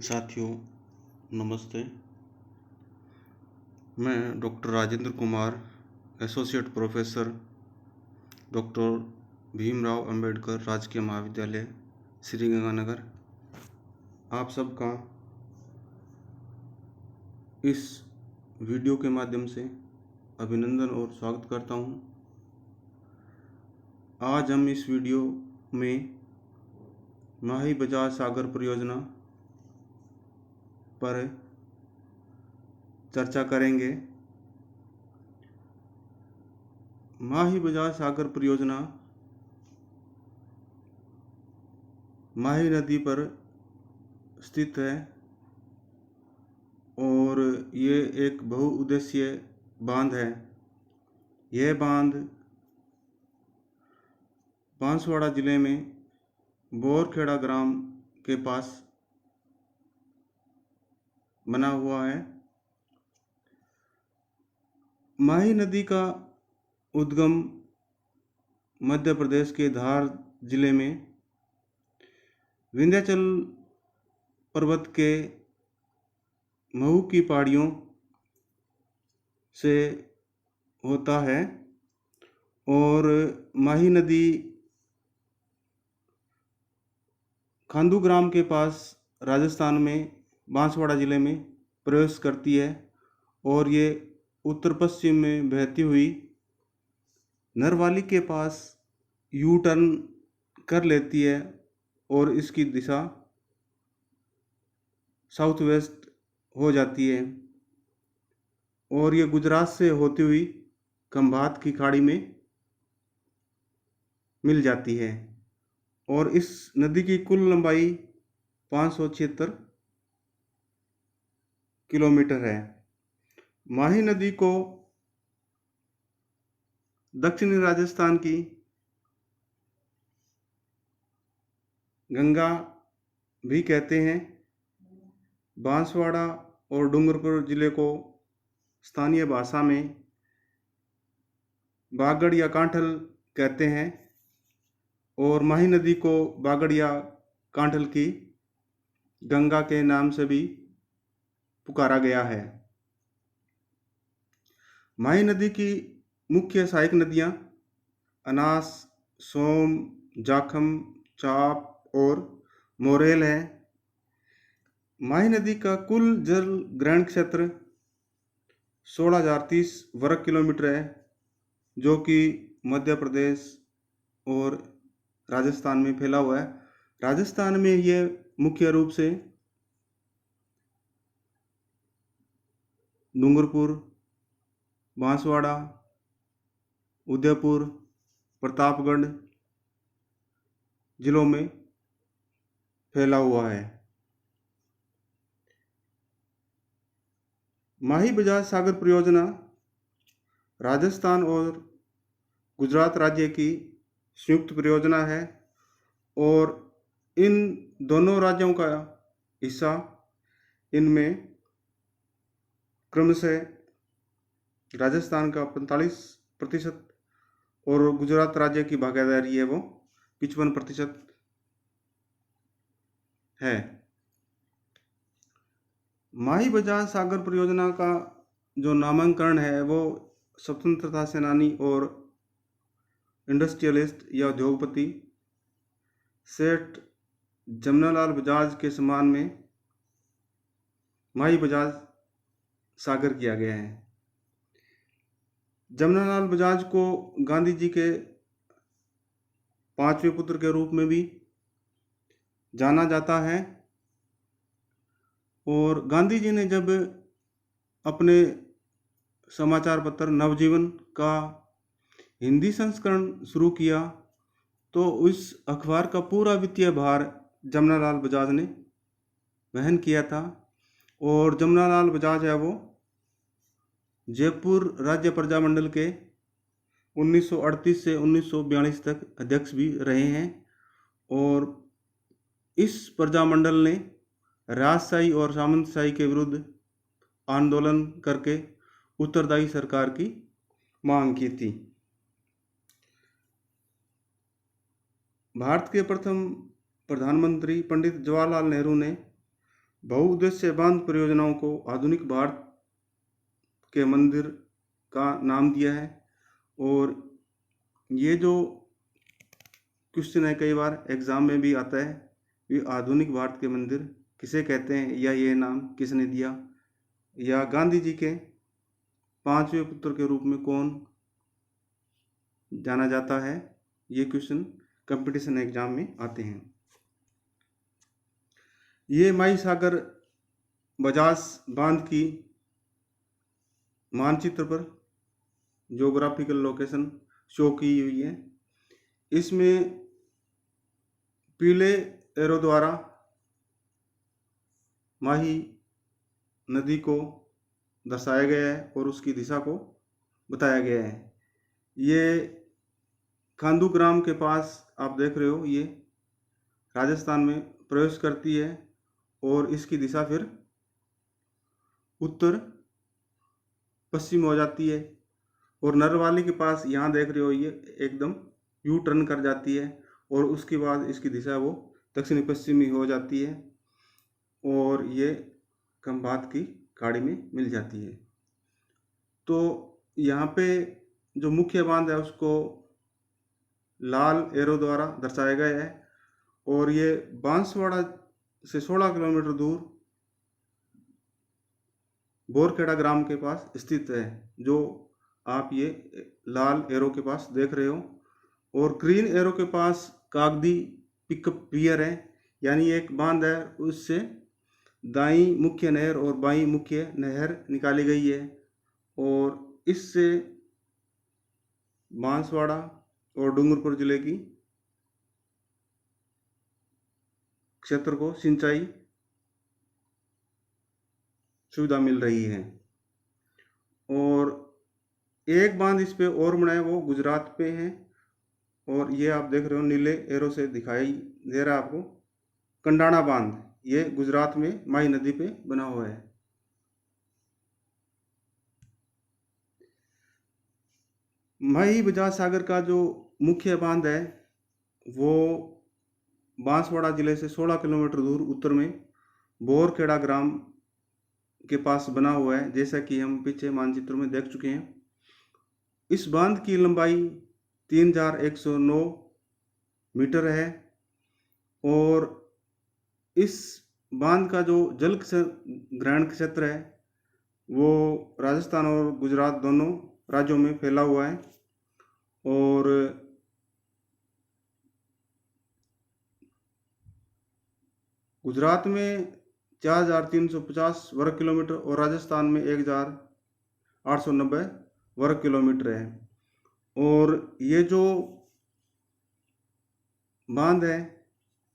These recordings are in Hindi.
साथियों, नमस्ते। मैं doctor Rajendra Kumar, associate professor, doctor Bhimrao Ambedkar राजकीय महाविद्यालय, श्री गंगानगर, आप सबका इस वीडियो के माध्यम से अभिनंदन और स्वागत करता हूं। आज हम इस वीडियो में माही बजाज सागर परियोजना पर चर्चा करेंगे। माही बजाज सागर परियोजना माही नदी पर स्थित है और ये एक बहुउद्देशीय बांध है। यह बांध बांसवाड़ा जिले में बोरखेड़ा ग्राम के पास बना हुआ है। माही नदी का उद्गम मध्य प्रदेश के धार जिले में विंध्याचल पर्वत के महू की पहाड़ियों से होता है और माही नदी खांदू ग्राम के पास राजस्थान में बांसवाड़ा जिले में प्रवेश करती है और ये उत्तर पश्चिम में बहती हुई नरवाली के पास यू टर्न कर लेती है और इसकी दिशा साउथ वेस्ट हो जाती है और ये गुजरात से होती हुई खंभात की खाड़ी में मिल जाती है और इस नदी की कुल लंबाई 576 किलोमीटर है। माही नदी को दक्षिणी राजस्थान की गंगा भी कहते हैं। बांसवाड़ा और डूंगरपुर जिले को स्थानीय भाषा में बागड़ या कांठल कहते हैं और माही नदी को बागड़ या कांठल की गंगा के नाम से भी पुकारा गया है। माही नदी की मुख्य सहायक नदियां अनास, सोम, जाखम, चाप और मोरेल है। माही नदी का कुल जल ग्रहण क्षेत्र 16,030 वर्ग किलोमीटर है, जो कि मध्य प्रदेश और राजस्थान में फैला हुआ है। राजस्थान में यह मुख्य रूप से डूंगरपुर, बांसवाड़ा, उदयपुर, प्रतापगढ़ जिलों में फैला हुआ है। माही बजाज सागर परियोजना राजस्थान और गुजरात राज्य की संयुक्त परियोजना है और इन दोनों राज्यों का हिस्सा इनमें क्रमशः राजस्थान का 45% और गुजरात राज्य की भागीदारी है वो 55% है। माही बजाज सागर परियोजना का जो नामांकन है वो स्वतंत्रता सेनानी और इंडस्ट्रियलिस्ट या उद्योगपति सेठ जमनालाल बजाज के सम्मान में माही बजाज सागर किया गया है। जमनालाल बजाज को गांधी जी के 5वें पुत्र के रूप में भी जाना जाता है और गांधी जी ने जब अपने समाचार पत्र नवजीवन का हिंदी संस्करण शुरू किया तो उस अखबार का पूरा वित्तीय भार जमनालाल बजाज ने वहन किया था और जमनालाल बजाज है वो जयपुर राज्य प्रजामंडल के 1938 से 1942 तक अध्यक्ष भी रहे हैं और इस प्रजामंडल ने राजशाही और सामंतशाही के विरुद्ध आंदोलन करके उत्तरदायी सरकार की मांग की थी। भारत के प्रथम प्रधानमंत्री पंडित जवाहरलाल नेहरू ने बहुउद्देश्य बांध परियोजनाओं को आधुनिक भारत के मंदिर का नाम दिया है। और ये जो क्वेश्चन है कई बार एग्जाम में भी आता है, ये आधुनिक भारत के मंदिर किसे कहते हैं, या ये नाम किसने दिया, या गांधी जी के पांचवें पुत्र के रूप में कौन जाना जाता है। ये क्वेश्चन कंपटीशन एग्जाम में आते हैं। ये माई सागर बजाज बांध की मानचित्र पर ज्योग्राफिकल लोकेशन शो की हुई है। इसमें पीले एरो द्वारा माही नदी को दर्शाया गया है और उसकी दिशा को बताया गया है। ये खांडू ग्राम के पास आप देख रहे हो, ये राजस्थान में प्रवेश करती है और इसकी दिशा फिर उत्तर पश्चिम हो जाती है। और नरवाली के पास यहाँ देख रहे हो, ये एकदम यू टर्न कर जाती है और उसके बाद इसकी दिशा वो दक्षिणी पश्चिमी हो जाती है और ये खंभात की खाड़ी में मिल जाती है। तो यहाँ पे जो मुख्य बांध है उसको लाल एरो द्वारा दर्शाया गया है और ये बांसवाड़ा से 16 किलोमीटर दूर बोरखेड़ा ग्राम के पास स्थित है, जो आप ये लाल एरो के पास देख रहे हो। और ग्रीन एरो के पास कागदी पिकअप पियर है, यानी एक बांध है, उससे दाईं मुख्य नहर और बाईं मुख्य नहर निकाली गई है और इससे बांसवाड़ा और डूंगरपुर जिले की क्षेत्र को सिंचाई सुविधा मिल रही है। और एक बांध इस पे और बना है, वो गुजरात पे है और ये आप देख रहे हो नीले एरो से दिखाई दे रहा है आपको, कंडाणा बांध, ये गुजरात में माई नदी पे बना हुआ है। माही बजाज सागर का जो मुख्य बांध है वो बांसवाड़ा जिले से 16 किलोमीटर दूर उत्तर में बोरखेड़ा ग्राम के पास बना हुआ है, जैसा कि हम पीछे मानचित्र में देख चुके हैं। इस बांध की लंबाई 3109 मीटर है और इस बांध का जो जल ग्रहण क्षेत्र है वो राजस्थान और गुजरात दोनों राज्यों में फैला हुआ है। और गुजरात में 4350 वर्ग किलोमीटर और राजस्थान में 1890 वर्ग किलोमीटर है। और ये जो बांध है,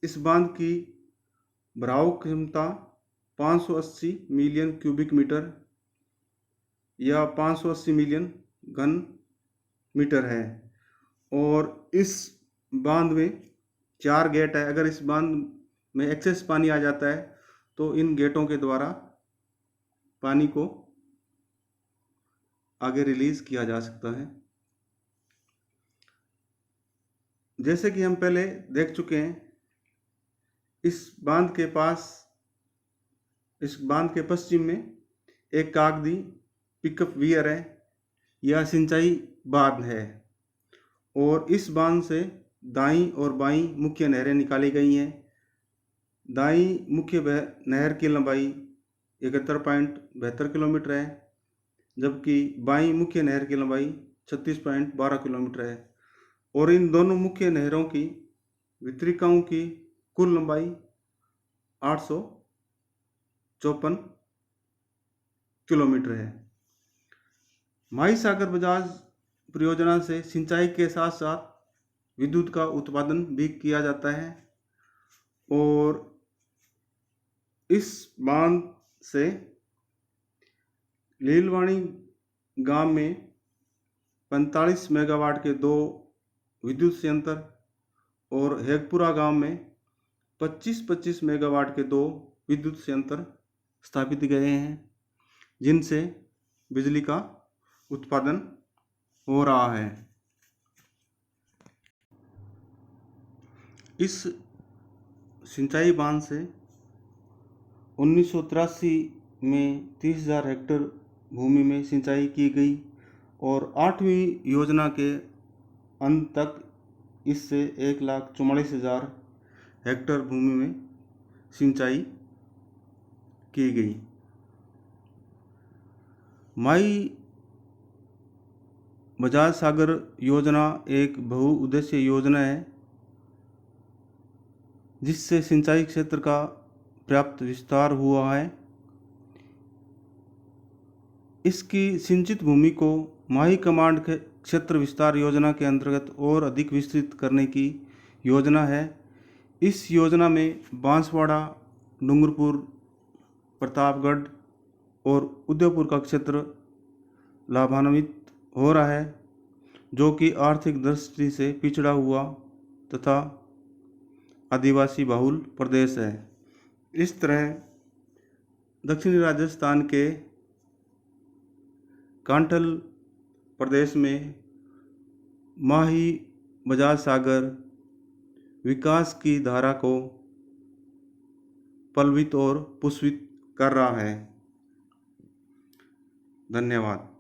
इस बांध की भराव क्षमता 580 मिलियन क्यूबिक मीटर या 580 मिलियन घन मीटर है। और इस बांध में 4 गेट है। अगर इस बांध में एक्सेस पानी आ जाता है तो इन गेटों के द्वारा पानी को आगे रिलीज किया जा सकता है। जैसे कि हम पहले देख चुके हैं, इस बांध के पश्चिम में एक कागदी पिकअप वियर है, यह सिंचाई बांध है और इस बांध से दाईं और बाईं मुख्य नहरें निकाली गई हैं। दाईं मुख्य नहर की लंबाई 71.72 किलोमीटर है, जबकि बाईं मुख्य नहर की लंबाई 36.12 किलोमीटर है। और इन दोनों मुख्य नहरों की वितरिकाओं की कुल लंबाई 854 किलोमीटर है। माही सागर बजाज परियोजना से सिंचाई के साथ साथ विद्युत का उत्पादन भी किया जाता है और इस बांध से लीलवाणी गांव में 45 मेगावाट के 2 विद्युत संयंत्र और हेगपुरा गांव में 25-25 मेगावाट के 2 विद्युत संयंत्र स्थापित गए हैं, जिनसे बिजली का उत्पादन हो रहा है। इस सिंचाई बांध से 1983 में 30,000 हेक्टेयर भूमि में सिंचाई की गई और 8वीं योजना के अंत तक इससे 1,44,000 हेक्टेयर भूमि में सिंचाई की गई। माई बजाज सागर योजना एक बहुउद्देशीय योजना है जिससे सिंचाई क्षेत्र का पर्याप्त विस्तार हुआ है। इसकी सिंचित भूमि को माही कमांड के क्षेत्र विस्तार योजना के अंतर्गत और अधिक विस्तृत करने की योजना है। इस योजना में बांसवाड़ा, डूंगरपुर, प्रतापगढ़ और उदयपुर का क्षेत्र लाभान्वित हो रहा है, जो कि आर्थिक दृष्टि से पिछड़ा हुआ तथा आदिवासी बहुल प्रदेश है। इस तरह दक्षिणी राजस्थान के कांठल प्रदेश में माही बजाज सागर विकास की धारा को पल्लवित और पुष्पित कर रहा है। धन्यवाद।